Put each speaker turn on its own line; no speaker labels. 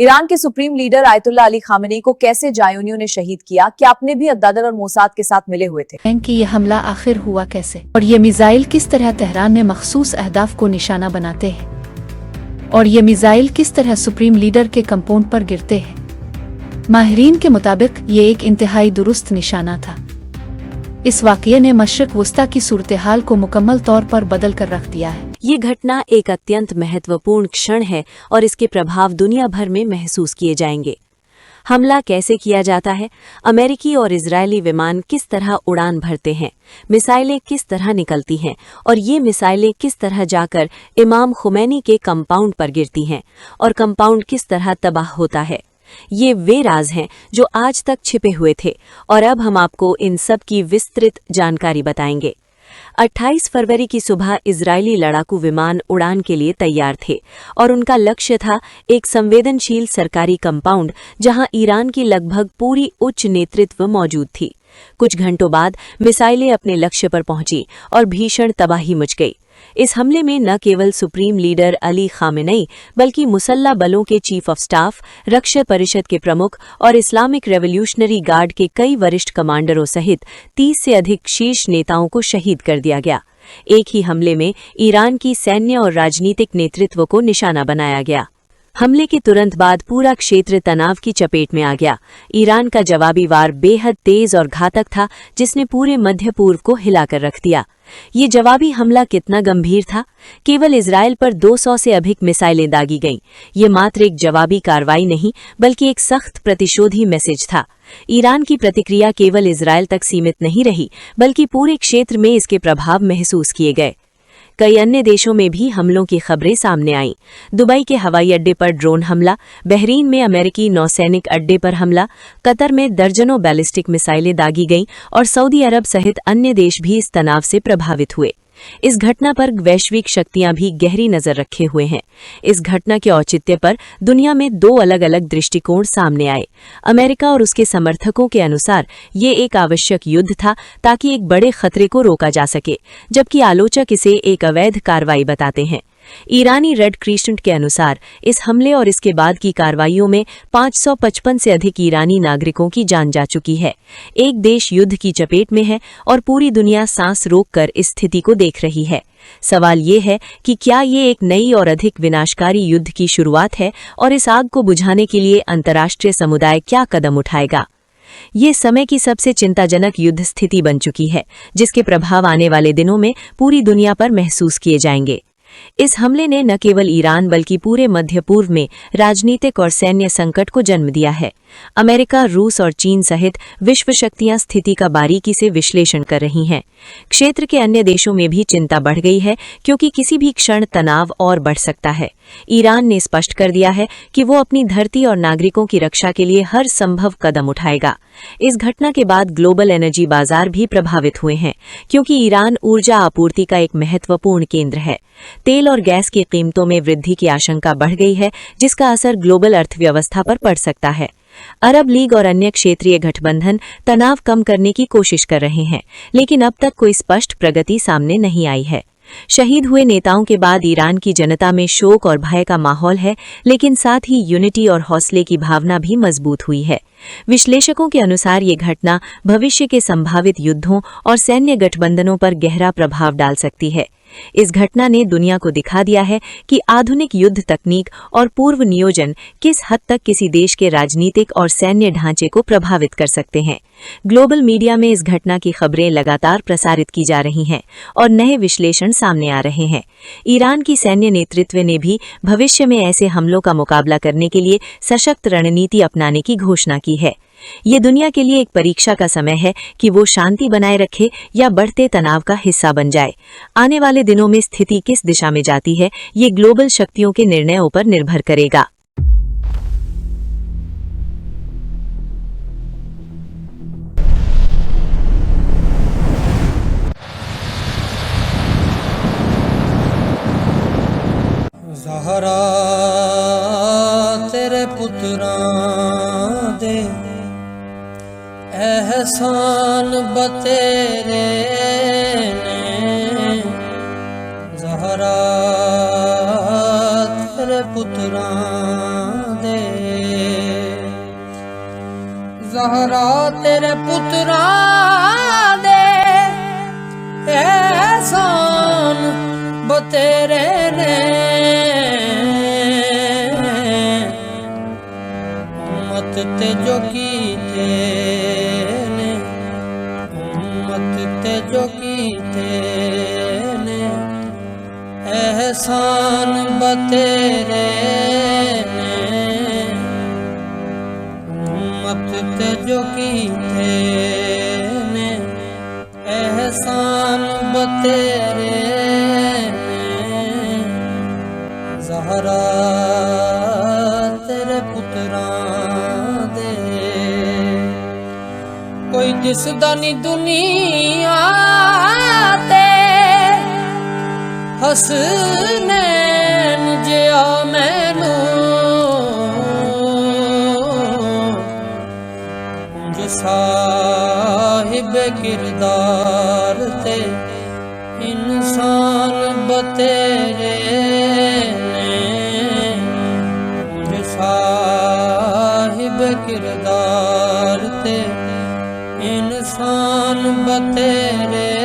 Iran के supreme leader ayatollah Ali Khamenei को कैसे जायोनियों ने शहीद किया? क्या आपने भी अद्दादर और मोसाद के साथ मिले हुए थे?
कि ये हमला आखिर हुआ कैसे और ये मिसाइल किस तरह तेहरान में मखसूस अहदाफ को निशाना बनाते हैं और ये मिसाइल किस तरह सुप्रीम लीडर के कंपाउंड पर गिरते हैं। माहिरीन के मुताबिक ये एक इंतहाई दुरुस्त निशाना था। इस वाक़ये ने मशरिक़ वस्ता की सूरत हाल को मुकम्मल तौर पर बदल कर रख दिया है।
ये घटना एक अत्यंत महत्वपूर्ण क्षण है और इसके प्रभाव दुनिया भर में महसूस किए जाएंगे। हमला कैसे किया जाता है, अमेरिकी और इजरायली विमान किस तरह उड़ान भरते हैं, मिसाइलें किस तरह निकलती हैं और ये मिसाइलें किस तरह जाकर इमाम खुमैनी के कंपाउंड पर गिरती हैं और कंपाउंड किस तरह तबाह होता है। ये वे राज हैं जो आज तक छिपे हुए थे और अब हम आपको इन सब की विस्तृत जानकारी बताएंगे। 28 फरवरी की सुबह इजरायली लड़ाकू विमान उड़ान के लिए तैयार थे और उनका लक्ष्य था एक संवेदनशील सरकारी कंपाउंड जहां ईरान की लगभग पूरी उच्च नेतृत्व मौजूद थी। कुछ घंटों बाद मिसाइलें अपने लक्ष्य पर पहुंची और भीषण तबाही मच गई। इस हमले में न केवल सुप्रीम लीडर अली खामेनी बल्कि मुसल्लह बलों के चीफ ऑफ स्टाफ, रक्षा परिषद के प्रमुख और इस्लामिक रेवोल्यूशनरी गार्ड के कई वरिष्ठ कमांडरों सहित 30 से अधिक शीर्ष नेताओं को शहीद कर दिया गया। एक ही हमले में ईरान की सैन्य और राजनीतिक नेतृत्व को निशाना बनाया गया। हमले के तुरंत बाद पूरा क्षेत्र तनाव की चपेट में आ गया। ईरान का जवाबी वार बेहद तेज और घातक था, जिसने पूरे मध्य पूर्व को हिलाकर रख दिया। ये जवाबी हमला कितना गंभीर था? केवल इजराइल पर 200 से अधिक मिसाइलें दागी गईं। ये मात्र एक जवाबी कार्रवाई नहीं, बल्कि एक सख्त प्रतिशोधी मैसेज था। ईरान की प्रतिक्रिया केवल इजराइल तक सीमित नहीं रही, बल्कि पूरे क्षेत्र में इसके प्रभाव महसूस किए गए। कई अन्य देशों में भी हमलों की खबरें सामने आईं। दुबई के हवाई अड्डे पर ड्रोन हमला, बहरीन में अमेरिकी नौसैनिक अड्डे पर हमला, कतर में दर्जनों बैलिस्टिक मिसाइलें दागी गईं और सऊदी अरब सहित अन्य देश भी इस तनाव से प्रभावित हुए। इस घटना पर वैश्विक शक्तियां भी गहरी नजर रखे हुए हैं। इस घटना के औचित्य पर दुनिया में दो अलग अलग दृष्टिकोण सामने आए। अमेरिका और उसके समर्थकों के अनुसार ये एक आवश्यक युद्ध था ताकि एक बड़े खतरे को रोका जा सके, जबकि आलोचक इसे एक अवैध कार्रवाई बताते हैं। ईरानी रेड क्रिसेंट के अनुसार इस हमले और इसके बाद की कार्रवाइयों में 555 से अधिक ईरानी नागरिकों की जान जा चुकी है। एक देश युद्ध की चपेट में है और पूरी दुनिया सांस रोककर इस स्थिति को देख रही है। सवाल ये है कि क्या ये एक नई और अधिक विनाशकारी युद्ध की शुरुआत है और इस आग को बुझाने के लिए अंतर्राष्ट्रीय समुदाय क्या कदम उठाएगा? ये समय की सबसे चिंताजनक युद्ध स्थिति बन चुकी है, जिसके प्रभाव आने वाले दिनों में पूरी दुनिया पर महसूस किए जाएंगे। इस हमले ने न केवल ईरान बल्कि पूरे मध्य पूर्व में राजनीतिक और सैन्य संकट को जन्म दिया है। अमेरिका, रूस और चीन सहित विश्व शक्तियां स्थिति का बारीकी से विश्लेषण कर रही हैं। क्षेत्र के अन्य देशों में भी चिंता बढ़ गई है, क्योंकि किसी भी क्षण तनाव और बढ़ सकता है। ईरान ने स्पष्ट कर दिया है कि वो अपनी धरती और नागरिकों की रक्षा के लिए हर संभव कदम उठाएगा। इस घटना के बाद ग्लोबल एनर्जी बाजार भी प्रभावित हुए हैं, क्योंकि ईरान ऊर्जा आपूर्ति का एक महत्वपूर्ण केंद्र है। तेल और गैस की कीमतों में वृद्धि की आशंका बढ़ गई है, जिसका असर ग्लोबल अर्थव्यवस्था पर पड़ सकता है। अरब लीग और अन्य क्षेत्रीय गठबंधन तनाव कम करने की कोशिश कर रहे हैं, लेकिन अब तक कोई स्पष्ट प्रगति सामने नहीं आई है। शहीद हुए नेताओं के बाद ईरान की जनता में शोक और भय का माहौल है, लेकिन साथ ही यूनिटी और हौसले की भावना भी मजबूत हुई है। विश्लेषकों के अनुसार ये घटना भविष्य के संभावित युद्धों और सैन्य गठबंधनों पर गहरा प्रभाव डाल सकती है। इस घटना ने दुनिया को दिखा दिया है कि आधुनिक युद्ध तकनीक और पूर्व नियोजन किस हद तक किसी देश के राजनीतिक और सैन्य ढांचे को प्रभावित कर सकते हैं। ग्लोबल मीडिया में इस घटना की खबरें लगातार प्रसारित की जा रही हैं और नए विश्लेषण सामने आ रहे हैं। ईरान की सैन्य नेतृत्व ने भी भविष्य में ऐसे हमलों का मुकाबला करने के लिए सशक्त रणनीति अपनाने की घोषणा की है। ये दुनिया के लिए एक परीक्षा का समय है कि वो शांति बनाए रखे या बढ़ते तनाव का हिस्सा बन जाए। आने वाले दिनों में स्थिति किस दिशा में जाती है, ये ग्लोबल शक्तियों के निर्णयों पर निर्भर करेगा।
ज़हरा तेरे पुत्रां दे एहसान बतेरे ने, ज़हरा तेरे पुत्रां दे ਜ਼ਹਰਾ ਤੇਰੇ ਪੁੱਤਰਾਂ ਦੇ ਐਹਸਾਨ ਬਤੇਰੇ ਨੇ ਉਮਤ ਤੇ ਜੋ ਕੀਤੇ ਨੇ ਉਮਤ ਤੇ ਜੋ ਕੀਤੇ ਨੇ एहसान बतेरे ने उम्मत ते जो कीते ने एहसान बतेरे ने ज़हरा तेरे पुत्रां दे कोई दिसदा नी दुनिया ते हसनैन जिया मैनू जो साहिब किरदार ते इंसान बतेरे ने जो साहिब किरदार ते इंसान बतेरे